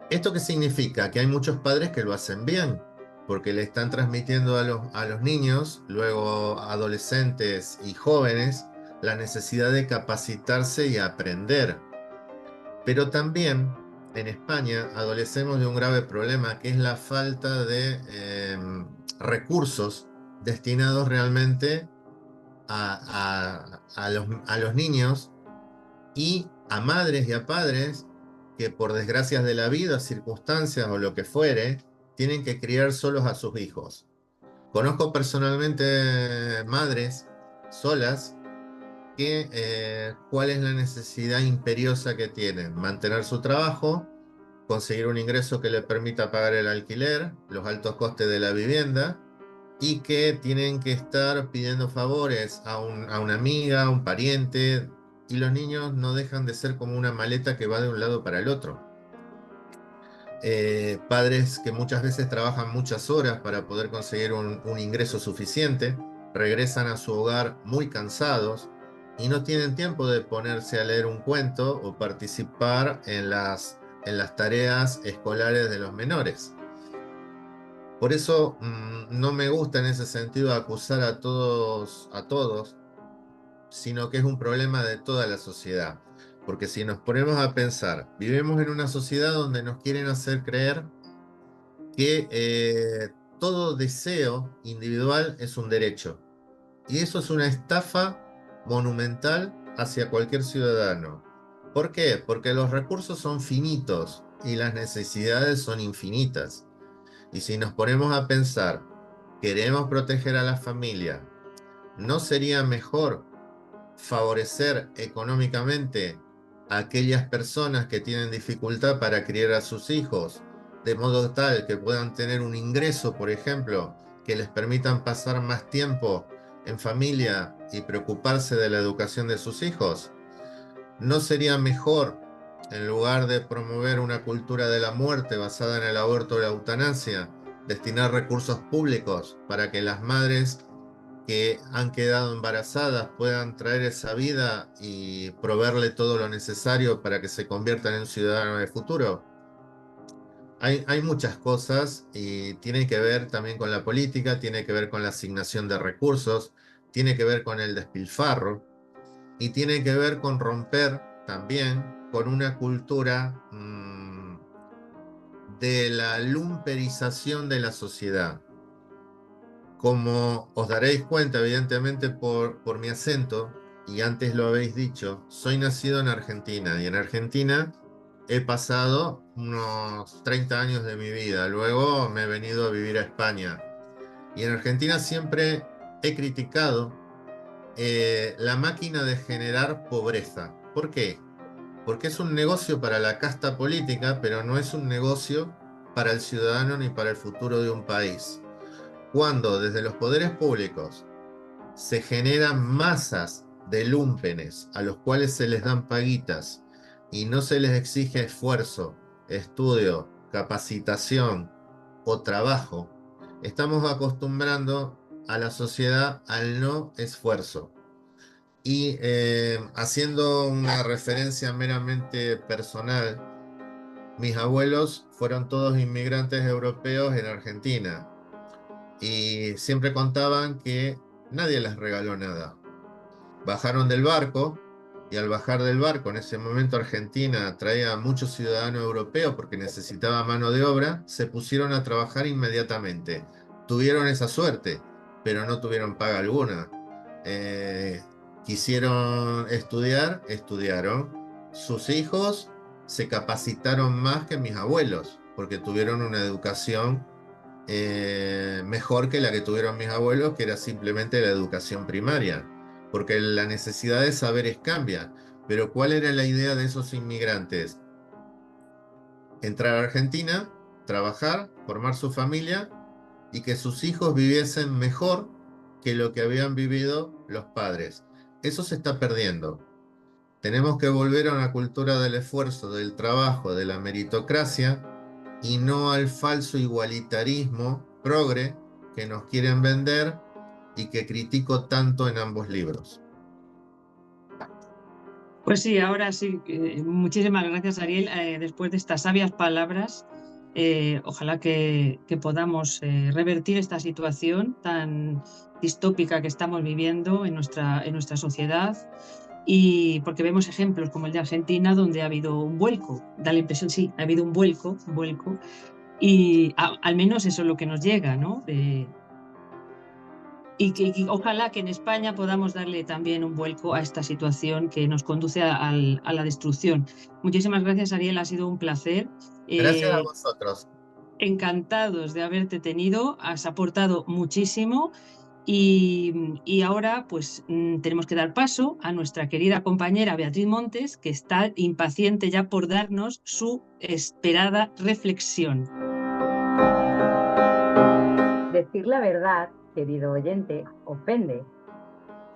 B: ¿Esto qué significa? Que hay muchos padres que lo hacen bien, porque le están transmitiendo a los niños, luego adolescentes y jóvenes, la necesidad de capacitarse y aprender. Pero también en España adolecemos de un grave problema, que es la falta de recursos destinados realmente a los niños y a madres y a padres que por desgracias de la vida, circunstancias o lo que fuere, tienen que criar solos a sus hijos. Conozco personalmente madres solas que cuál es la necesidad imperiosa que tienen: mantener su trabajo, conseguir un ingreso que le permita pagar el alquiler, los altos costes de la vivienda, y que tienen que estar pidiendo favores a una amiga, a un pariente, y los niños no dejan de ser como una maleta que va de un lado para el otro. Padres que muchas veces trabajan muchas horas para poder conseguir un ingreso suficiente, regresan a su hogar muy cansados y no tienen tiempo de ponerse a leer un cuento o participar en las tareas escolares de los menores. Por eso no me gusta en ese sentido acusar a todos, sino que es un problema de toda la sociedad. Porque si nos ponemos a pensar, vivimos en una sociedad donde nos quieren hacer creer que todo deseo individual es un derecho. Y eso es una estafa monumental hacia cualquier ciudadano. ¿Por qué? Porque los recursos son finitos y las necesidades son infinitas. Y si nos ponemos a pensar, queremos proteger a la familia, ¿no sería mejor favorecer económicamente a aquellas personas que tienen dificultad para criar a sus hijos, de modo tal que puedan tener un ingreso, por ejemplo, que les permitan pasar más tiempo en familia y preocuparse de la educación de sus hijos? ¿No sería mejor, en lugar de promover una cultura de la muerte basada en el aborto o la eutanasia, destinar recursos públicos para que las madres que han quedado embarazadas puedan traer esa vida y proveerle todo lo necesario para que se conviertan en ciudadanos del futuro? Hay muchas cosas y tiene que ver también con la política, tiene que ver con la asignación de recursos, tiene que ver con el despilfarro y tiene que ver con romper también con una cultura de la lumperización de la sociedad. Como os daréis cuenta, evidentemente, por mi acento, y antes lo habéis dicho, soy nacido en Argentina, y en Argentina he pasado unos 30 años de mi vida. Luego me he venido a vivir a España. Y en Argentina siempre he criticado la máquina de generar pobreza. ¿Por qué? Porque es un negocio para la casta política, pero no es un negocio para el ciudadano ni para el futuro de un país. Cuando desde los poderes públicos se generan masas de lúmpenes a los cuales se les dan paguitas y no se les exige esfuerzo, estudio, capacitación o trabajo, estamos acostumbrando a la sociedad al no esfuerzo. Y haciendo una referencia meramente personal, mis abuelos fueron todos inmigrantes europeos en Argentina y siempre contaban que nadie les regaló nada. Bajaron del barco y al bajar del barco, en ese momento Argentina traía a muchos ciudadanos europeos porque necesitaba mano de obra, se pusieron a trabajar inmediatamente. Tuvieron esa suerte, pero no tuvieron paga alguna. Quisieron estudiar, estudiaron. Sus hijos se capacitaron más que mis abuelos, porque tuvieron una educación mejor que la que tuvieron mis abuelos, que era simplemente la educación primaria, porque la necesidad de saberes cambia. Pero ¿cuál era la idea de esos inmigrantes? Entrar a Argentina, trabajar, formar su familia y que sus hijos viviesen mejor que lo que habían vivido los padres. Eso se está perdiendo. Tenemos que volver a una cultura del esfuerzo, del trabajo, de la meritocracia y no al falso igualitarismo progre que nos quieren vender y que critico tanto en ambos libros.
A: Pues sí, ahora sí. Muchísimas gracias, Ariel. Después de estas sabias palabras, ojalá que podamos revertir esta situación tan distópica que estamos viviendo en nuestra sociedad. Y porque vemos ejemplos como el de Argentina, donde ha habido un vuelco. Da la impresión, sí, ha habido un vuelco. Y al menos eso es lo que nos llega, ¿no? Y ojalá que en España podamos darle también un vuelco a esta situación que nos conduce a la destrucción. Muchísimas gracias, Ariel, ha sido un placer.
B: Gracias a vosotros.
A: Encantados de haberte tenido, has aportado muchísimo y ahora pues tenemos que dar paso a nuestra querida compañera Beatriz Montes, que está impaciente ya por darnos su esperada reflexión.
C: Decir la verdad, querido oyente, ofende.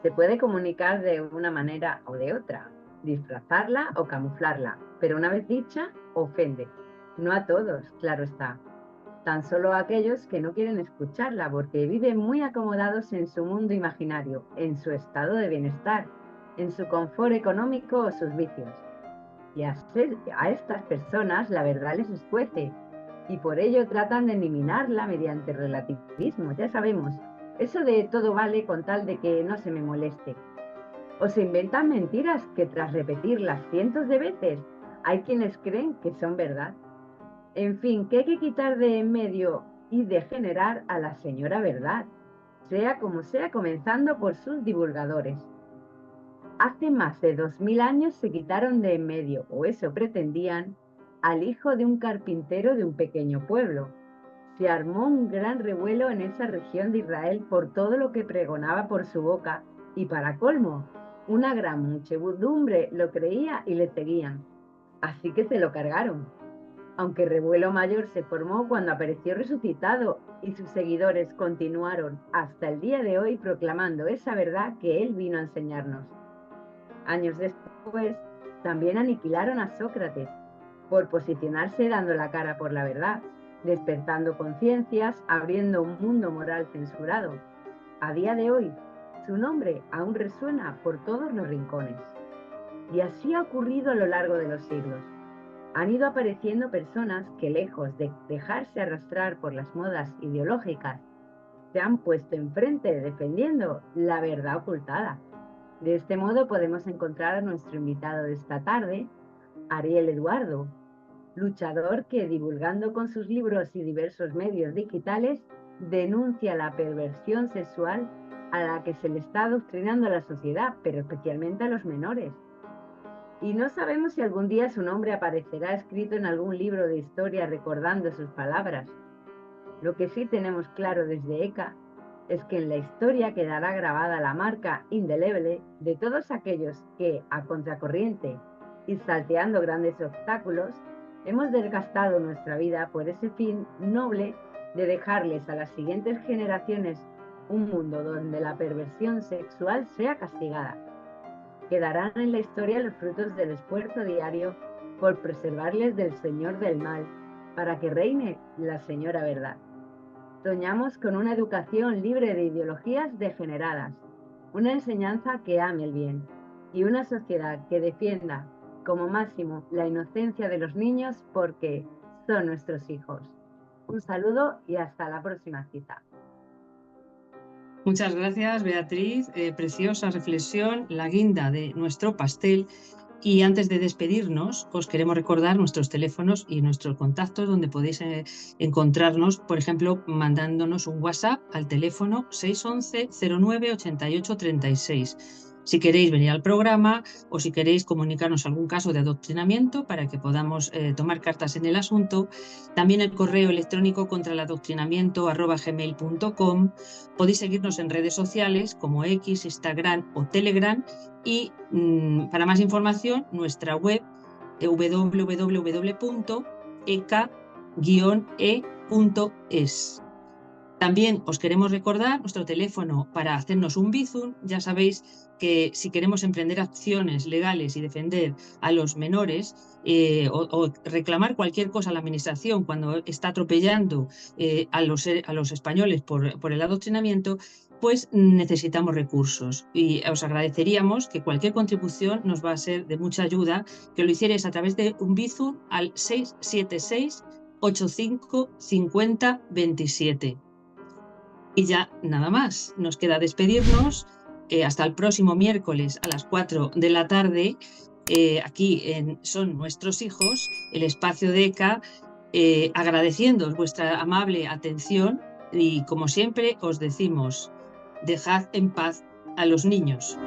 C: Se puede comunicar de una manera o de otra, disfrazarla o camuflarla, pero una vez dicha, ofende. No a todos, claro está. Tan solo a aquellos que no quieren escucharla porque viven muy acomodados en su mundo imaginario, en su estado de bienestar, en su confort económico o sus vicios. Y a estas personas la verdad les escuece y por ello tratan de eliminarla mediante relativismo, ya sabemos. Eso de todo vale con tal de que no se me moleste. O se inventan mentiras que tras repetirlas cientos de veces, hay quienes creen que son verdad. En fin, que hay que quitar de en medio y degenerar a la señora verdad, sea como sea, comenzando por sus divulgadores. Hace más de 2000 años se quitaron de en medio, o eso pretendían, al hijo de un carpintero de un pequeño pueblo. Se armó un gran revuelo en esa región de Israel por todo lo que pregonaba por su boca y para colmo, una gran muchedumbre lo creía y le seguían. Así que se lo cargaron. Aunque revuelo mayor se formó cuando apareció resucitado y sus seguidores continuaron hasta el día de hoy proclamando esa verdad que él vino a enseñarnos. Años después, también aniquilaron a Sócrates por posicionarse dando la cara por la verdad, despertando conciencias, abriendo un mundo moral censurado. A día de hoy, su nombre aún resuena por todos los rincones. Y así ha ocurrido a lo largo de los siglos. Han ido apareciendo personas que, lejos de dejarse arrastrar por las modas ideológicas, se han puesto enfrente defendiendo la verdad ocultada. De este modo podemos encontrar a nuestro invitado de esta tarde, Ariel Eduardo, luchador que, divulgando con sus libros y diversos medios digitales, denuncia la perversión sexual a la que se le está adoctrinando a la sociedad, pero especialmente a los menores. Y no sabemos si algún día su nombre aparecerá escrito en algún libro de historia recordando sus palabras. Lo que sí tenemos claro desde ECA es que en la historia quedará grabada la marca indeleble de todos aquellos que, a contracorriente y salteando grandes obstáculos, Hemos desgastado nuestra vida por ese fin noble de dejarles a las siguientes generaciones un mundo donde la perversión sexual sea castigada. Quedarán en la historia los frutos del esfuerzo diario por preservarles del Señor del mal, para que reine la Señora Verdad. Soñamos con una educación libre de ideologías degeneradas, una enseñanza que ame el bien y una sociedad que defienda como máximo la inocencia de los niños porque son nuestros hijos. Un saludo y hasta la próxima cita.
A: Muchas gracias, Beatriz. Preciosa reflexión, la guinda de nuestro pastel. Y antes de despedirnos, os queremos recordar nuestros teléfonos y nuestros contactos donde podéis encontrarnos, por ejemplo, mandándonos un WhatsApp al teléfono 611 09 88 36. Si queréis venir al programa o si queréis comunicarnos algún caso de adoctrinamiento para que podamos tomar cartas en el asunto, también el correo electrónico contraeladoctrinamiento@gmail.com. Podéis seguirnos en redes sociales como X, Instagram o Telegram y para más información nuestra web www.eka-e.es. También os queremos recordar nuestro teléfono para hacernos un bizum. Ya sabéis que si queremos emprender acciones legales y defender a los menores o reclamar cualquier cosa a la administración cuando está atropellando a los españoles por el adoctrinamiento, pues necesitamos recursos. Y os agradeceríamos que cualquier contribución nos va a ser de mucha ayuda, que lo hicierais a través de un bizum al 676 85 50 27. Y ya nada más, nos queda despedirnos hasta el próximo miércoles a las 4 de la tarde, aquí en Son Nuestros Hijos, el espacio de ECA, agradeciéndoos vuestra amable atención y como siempre os decimos, dejad en paz a los niños.